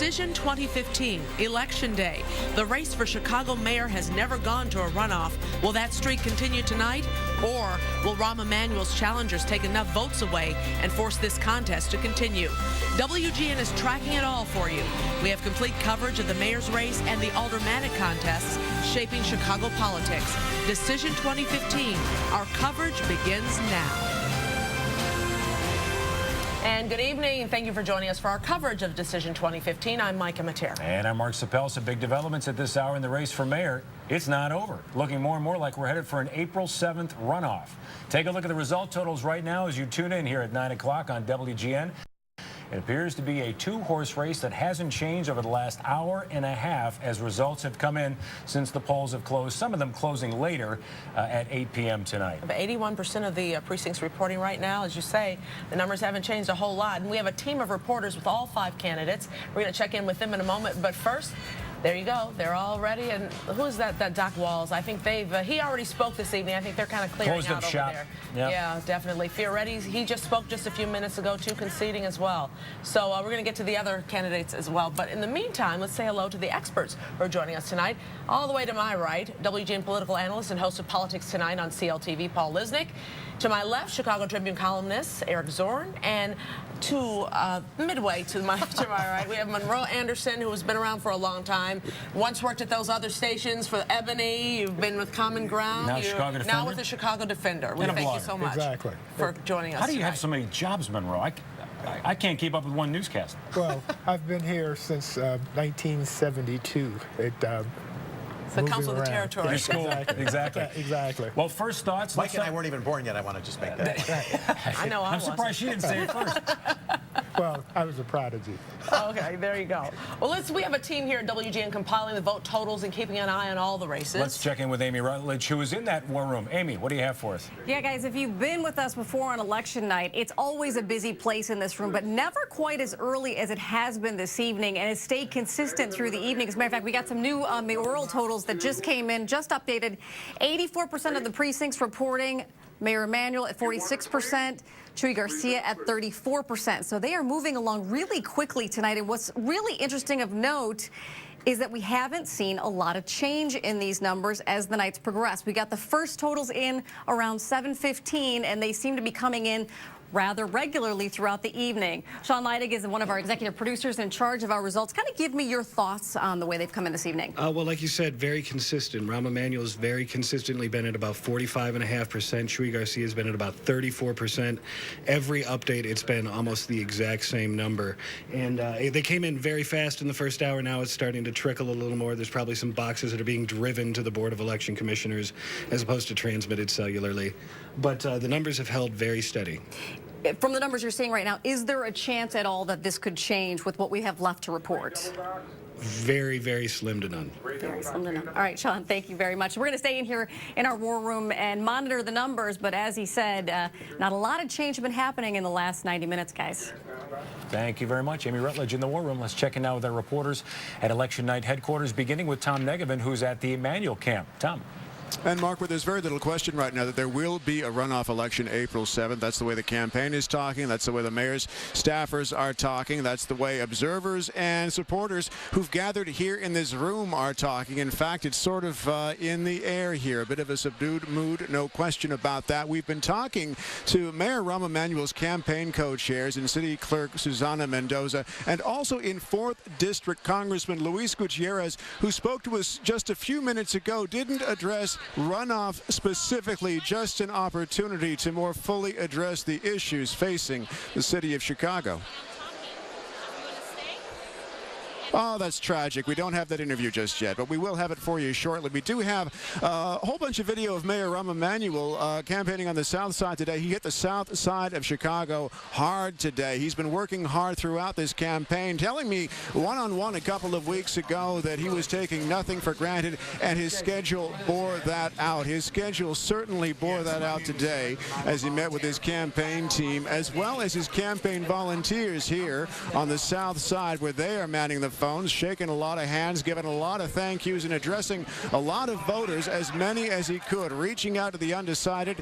Decision 2015, Election Day. The race for Chicago mayor has never gone to a runoff. Will that streak continue tonight? Or will Rahm Emanuel's challengers take enough votes away and force this contest to continue? WGN is tracking it all for you. We have complete coverage of the mayor's race and the aldermanic contests shaping Chicago politics. Decision 2015. Our coverage begins now. And good evening, and thank you for joining us for our coverage of Decision 2015. I'm Micah Matera. And I'm Mark Sapel. Some big developments at this hour in the race for mayor. It's not over. Looking more and more like we're headed for an April 7th runoff. Take a look at the result totals right now as you tune in here at 9 o'clock on WGN. It appears to be a two-horse race that hasn't changed over the last hour and a half as results have come in since the polls have closed, some of them closing later at 8 p.m. tonight. 81% of the precincts reporting right now. As you say, the numbers haven't changed a whole lot. And we have a team of reporters with all 5 candidates. We're going to check in with them in a moment. But first, there you go. They're all ready. And who's that Doc Walls? I think he already spoke this evening. I think they're kind of clearing Closed out up over shop. there. Yep. Yeah, definitely. Fioretti's, he just spoke just a few minutes ago, too, conceding as well. So we're going to get to the other candidates as well. But in the meantime, let's say hello to the experts who are joining us tonight. All the way to my right, WGN political analyst and host of Politics Tonight on CLTV, Paul Lisnick. To my left, Chicago Tribune columnist Eric Zorn, and to midway to my right, we have Monroe Anderson, who has been around for a long time. Once worked at those other stations for Ebony. You've been with Common Ground. Now Chicago Defender. Now with the Chicago Defender. We thank you so much for joining us. How do you have so many jobs, Monroe? I can't keep up with one newscast. Well, I've been here since 1972. The Council of the Territory. Your school. Exactly. Yeah, exactly. Well, first thoughts. Mike and I weren't even born yet. I want to just make that. I know I'm surprised she didn't say it first. Well, I was a prodigy. Okay, there you go. Well, we have a team here at WGN compiling the vote totals and keeping an eye on all the races. Let's check in with Amy Rutledge, who was in that war room. Amy, what do you have for us? Yeah, guys, if you've been with us before on election night, it's always a busy place in this room, but never quite as early as it has been this evening, and it's stayed consistent through the evening. As a matter of fact, we got some new mayoral totals that just came in, just updated. 84% of the precincts reporting Mayor Emanuel at 46%, Chuy Garcia at 34%. So they are moving along really quickly tonight. And what's really interesting of note is that we haven't seen a lot of change in these numbers as the nights progress. We got the first totals in around 7:15, and they seem to be coming in rather regularly throughout the evening. Sean Leidig is one of our executive producers in charge of our results. Kind of give me your thoughts on the way they've come in this evening. Well, like you said, very consistent. Rahm Emanuel's very consistently been at about 45.5%. Chuy Garcia's been at about 34%. Every update, it's been almost the exact same number. And they came in very fast in the first hour. Now it's starting to trickle a little more. There's probably some boxes that are being driven to the Board of Election Commissioners as opposed to transmitted cellularly. But the numbers have held very steady. From the numbers you're seeing right now, is there a chance at all that this could change with what we have left to report? Very, very slim to none. Very slim to none. All right, Sean, thank you very much. We're going to stay in here in our war room and monitor the numbers, but as he said, not a lot of change has been happening in the last 90 minutes, guys. Thank you very much. Amy Rutledge in the war room. Let's check in now with our reporters at election night headquarters, beginning with Tom Negevin, who's at the Emanuel camp. Tom. And Mark, well, there's very little question right now that there will be a runoff election April 7th. That's the way the campaign is talking. That's the way the mayor's staffers are talking. That's the way observers and supporters who've gathered here in this room are talking. In fact, it's sort of in the air here. A bit of a subdued mood, no question about that. We've been talking to Mayor Rahm Emanuel's campaign co-chairs and City Clerk Susana Mendoza, and also in 4th District Congressman Luis Gutierrez, who spoke to us just a few minutes ago, didn't address runoff specifically, just an opportunity to more fully address the issues facing the city of Chicago. Oh, that's tragic. We don't have that interview just yet, but we will have it for you shortly. We do have a whole bunch of video of Mayor Rahm Emanuel campaigning on the south side today. He hit the south side of Chicago hard today. He's been working hard throughout this campaign, telling me one-on-one a couple of weeks ago that he was taking nothing for granted, and his schedule bore that out. His schedule certainly bore that out today as he met with his campaign team, as well as his campaign volunteers here on the south side, where they are manning the microphones, shaking a lot of hands, giving a lot of thank yous, and addressing a lot of voters, as many as he could, reaching out to the undecided,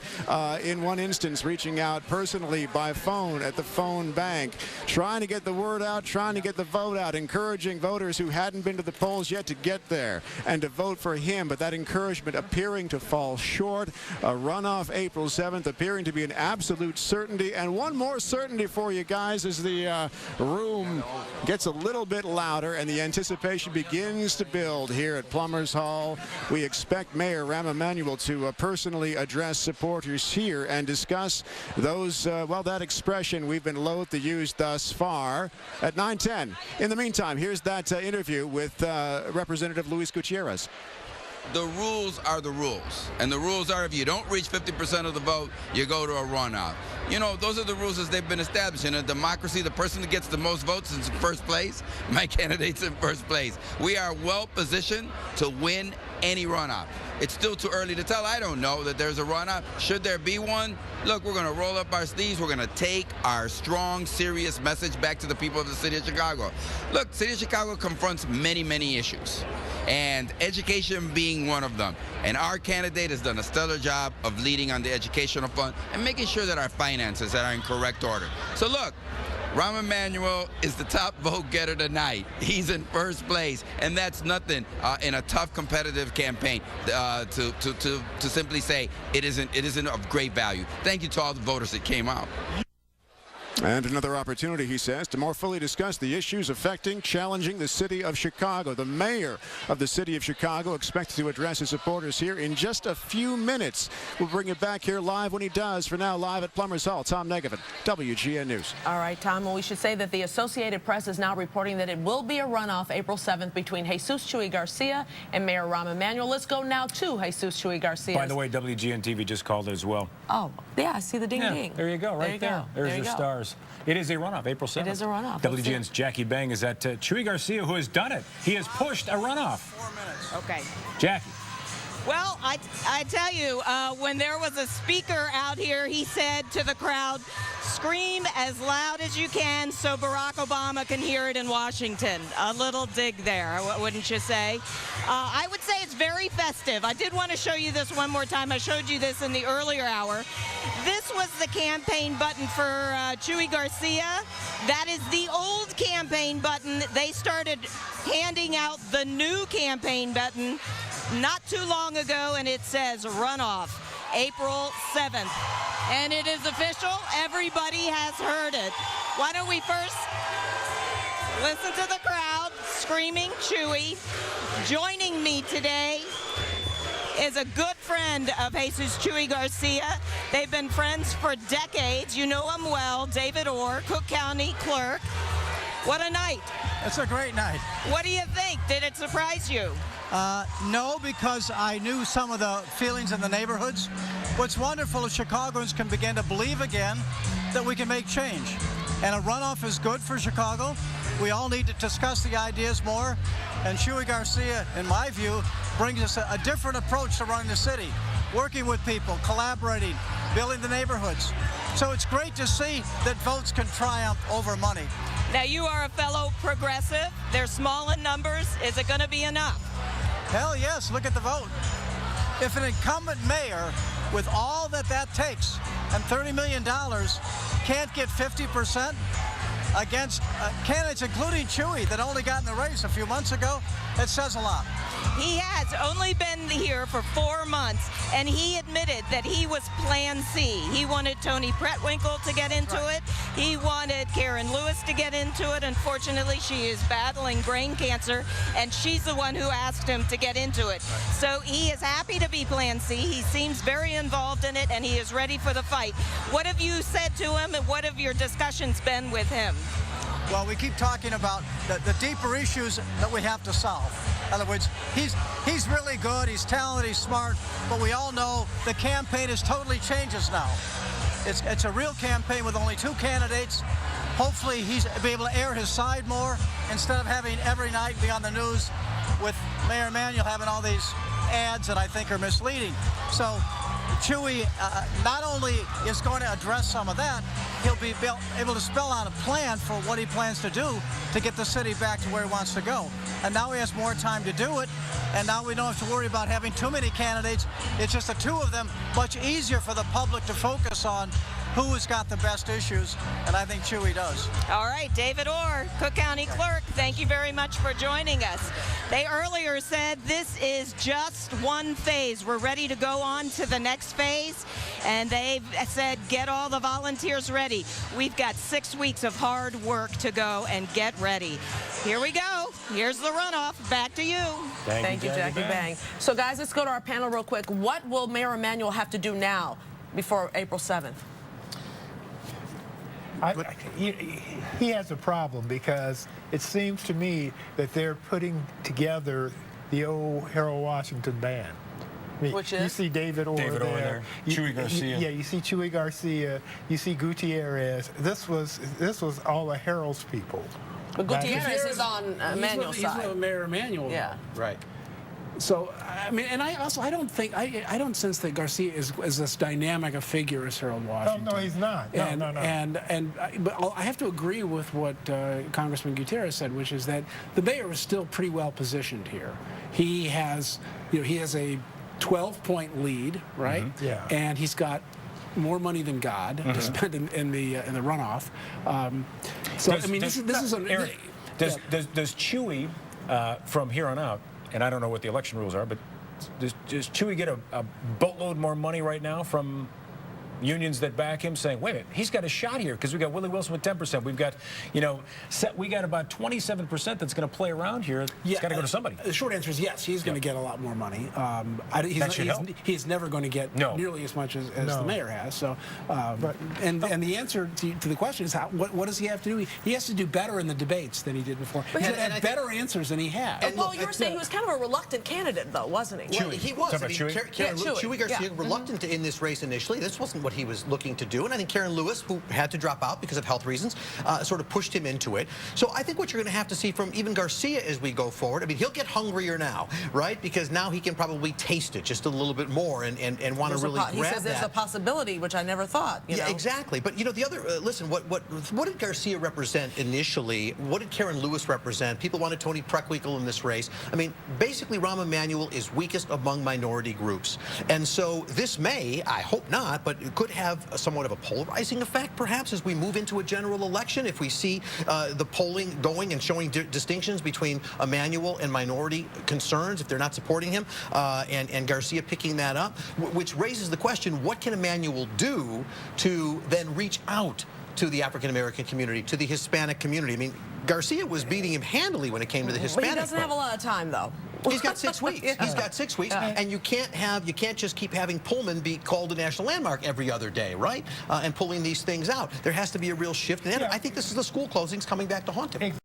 in one instance, reaching out personally by phone at the phone bank, trying to get the word out, trying to get the vote out, encouraging voters who hadn't been to the polls yet to get there and to vote for him, but that encouragement appearing to fall short. A runoff April 7th appearing to be an absolute certainty. And one more certainty for you guys as the room gets a little bit louder and the anticipation begins to build here at Plumbers Hall. We expect Mayor Rahm Emanuel to personally address supporters here and discuss those, well, that expression we've been loath to use thus far at 9:10. In the meantime, here's that interview with Representative Luis Gutierrez. The rules are the rules. And the rules are if you don't reach 50% of the vote, you go to a runoff. You know, those are the rules as they've been established. In a democracy, the person that gets the most votes is in first place. My candidate's in first place. We are well positioned to win any runoff. It's still too early to tell. I don't know that there's a runoff. Should there be one? Look, we're going to roll up our sleeves. We're going to take our strong, serious message back to the people of the city of Chicago. Look, the city of Chicago confronts many, many issues, and education being one of them. And our candidate has done a stellar job of leading on the educational front and making sure that our finances are in correct order. So look, Rahm Emanuel is the top vote getter tonight. He's in first place, and that's nothing in a tough competitive campaign to simply say it isn't of great value. Thank you to all the voters that came out. And another opportunity, he says, to more fully discuss the issues affecting, challenging the city of Chicago. The mayor of the city of Chicago expected to address his supporters here in just a few minutes. We'll bring it back here live when he does. For now, live at Plumbers Hall, Tom Negevin, WGN News. All right, Tom, well, we should say that the Associated Press is now reporting that it will be a runoff April 7th between Jesus Chuy Garcia and Mayor Rahm Emanuel. Let's go now to Jesus Chuy Garcia. By the way, WGN TV just called it as well. Oh, yeah, I see the ding-ding. There you go, right there. There's the stars. It is a runoff, April 7th. It is a runoff. WGN's Jackie Bang is at Chuy Garcia, who has done it. He has pushed a runoff. 4 minutes. Okay. Jackie. Well, I tell you, when there was a speaker out here, he said to the crowd, scream as loud as you can so Barack Obama can hear it in Washington. A little dig there, wouldn't you say? I would say it's very festive. I did want to show you this one more time. I showed you this in the earlier hour. This was the campaign button for Chuy Garcia. That is the old campaign button. They started handing out the new campaign button not too long ago, and it says runoff April 7th. And it is official. Everybody has heard it. Why don't we first listen to the crowd screaming Chuy. Joining me today is a good friend of Jesus Chuy Garcia. They've been friends for decades. You know him well. David Orr, Cook County Clerk. What a night. It's a great night. What do you think? Did it surprise you? No, because I knew some of the feelings in the neighborhoods. What's wonderful is Chicagoans can begin to believe again that we can make change. And a runoff is good for Chicago. We all need to discuss the ideas more. And Chuy Garcia, in my view, brings us a different approach to running the city, working with people, collaborating, building the neighborhoods. So it's great to see that votes can triumph over money. Now, you are a fellow progressive. They're small in numbers. Is it going to be enough? Hell yes, look at the vote. If an incumbent mayor, with all that takes, and $30 million, can't get 50% against candidates, including Chuy, that only got in the race a few months ago, it says a lot. He has only been here for 4 months, and he admitted that he was Plan C. He wanted Toni Prettwinkle to get into it. He wanted Karen Lewis to get into it. Unfortunately, she is battling brain cancer, and she's the one who asked him to get into it. So he is happy to be Plan C. He seems very involved in it, and he is ready for the fight. What have you said to him, and what have your discussions been with him? Well, we keep talking about the deeper issues that we have to solve. In other words, he's really good, he's talented, he's smart, but we all know the campaign has totally changes now. It's a real campaign with only 2 candidates. Hopefully he's be able to air his side more instead of having every night be on the news with Mayor Emanuel having all these ads that I think are misleading. So Chewy not only is going to address some of that, he'll be able to spell out a plan for what he plans to do to get the city back to where he wants to go. And now he has more time to do it, and now we don't have to worry about having too many candidates. It's just the two of them, much easier for the public to focus on who has got the best issues, and I think Chewy does. All right, David Orr, Cook County Clerk, thank you very much for joining us. They earlier said this is just one phase. We're ready to go on to the next phase, and they've said get all the volunteers ready. We've got 6 weeks of hard work to go and get ready. Here we go. Here's the runoff. Back to you. Thank you, Jackie Bang. So, guys, let's go to our panel real quick. What will Mayor Emanuel have to do now before April 7th? He has a problem because it seems to me that they're putting together the old Harold Washington band. I mean, Which is? You see David Orr there. Chewy Garcia. Yeah, you see Chewy Garcia. You see Gutierrez. This was all the Harold's people. But Gutierrez is on Emanuel's He's side. with Mayor Emanuel. Yeah. Right. So, I mean, and I don't sense that Garcia is as dynamic a figure as Harold Washington. No, he's not. But I have to agree with what Congressman Gutierrez said, which is that the mayor is still pretty well positioned here. He has a 12-point lead, right? Mm-hmm. Yeah. And he's got more money than God to spend in the runoff. Eric, does Chewy from here on out? And I don't know what the election rules are, but does Chewy get a boatload more money right now from unions that back him, saying, wait a minute, he's got a shot here because we got Willie Wilson with 10%. We've got, we got about 27% that's going to play around here. It's got to go to somebody. The short answer is yes, he's going to get a lot more money. He's never going to get nearly as much as the mayor has. So, and the answer to the question is, what does he have to do? He has to do better in the debates than he did before. He had better answers than he had. Well, you were saying he was kind of a reluctant candidate, though, wasn't he? Well, he was. I mean, Chewy Garcia, reluctant in this race initially. This wasn't what he was looking to do, and I think Karen Lewis, who had to drop out because of health reasons, sort of pushed him into it. So I think what you're going to have to see from even Garcia as we go forward, I mean, he'll get hungrier now, right? Because now he can probably taste it just a little bit more and want to really grab that. He says there's a possibility, which I never thought. You know? Exactly. But the other, listen, what did Garcia represent initially? What did Karen Lewis represent? People wanted Tony Preckwinkle in this race. I mean, basically, Rahm Emanuel is weakest among minority groups, and so this may, I hope not, but it could have somewhat of a polarizing effect, perhaps, as we move into a general election. If we see the polling going and showing distinctions between Emanuel and minority concerns, if they're not supporting him, and Garcia picking that up, which raises the question, what can Emanuel do to then reach out to the African-American community, to the Hispanic community? I mean, Garcia was beating him handily when it came to the Hispanic But he doesn't have a lot of time, though. He's got 6 weeks. He's got 6 weeks, and you can't just keep having Pullman be called a national landmark every other day, right? And pulling these things out. There has to be a real shift. And I think this is the school closings coming back to haunt him.